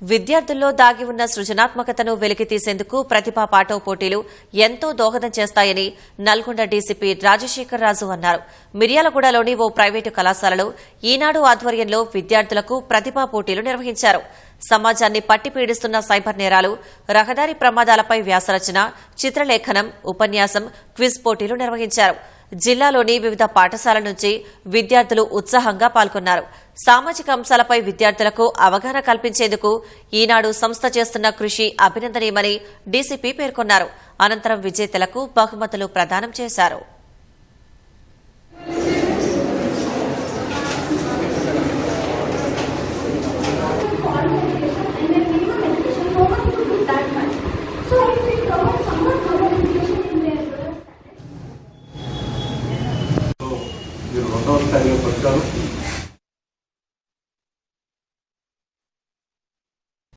విద్యార్థుల్లో దాగి ఉన్న సృజనాత్మకతను వెలికితీసేందుకు ప్రతిభా పాఠవ పోటీలు ఎంతో దోహదం చేస్తాయని నల్గొండ డీసీపీ రాజశేఖర్ రాజు అన్నారు. మిర్యాలగూడలోని ఓ ప్రైవేటు కళాశాలలో ఈనాడు ఆధ్వర్యంలో విద్యార్థులకు ప్రతిభా పోటీలు నిర్వహించారు. సమాజాన్ని పట్టిపీడిస్తున్న సైబర్ నేరాలు, రహదారి ప్రమాదాలపై వ్యాసరచన, చిత్రలేఖనం, ఉపన్యాసం, క్విజ్ పోటీలు నిర్వహించారు. జిల్లాలోని వివిధ పాఠశాలల నుంచి విద్యార్థులు ఉత్సాహంగా పాల్గొన్నారు. సామాజిక అంశాలపై విద్యార్థులకు అవగాహన కల్పించేందుకు ఈనాడు సంస్థ చేస్తున్న కృషి అభినందనీయమని డీసీపీ పేర్కొన్నారు. అనంతరం విజేతలకు బహుమతులు ప్రదానం చేశారు.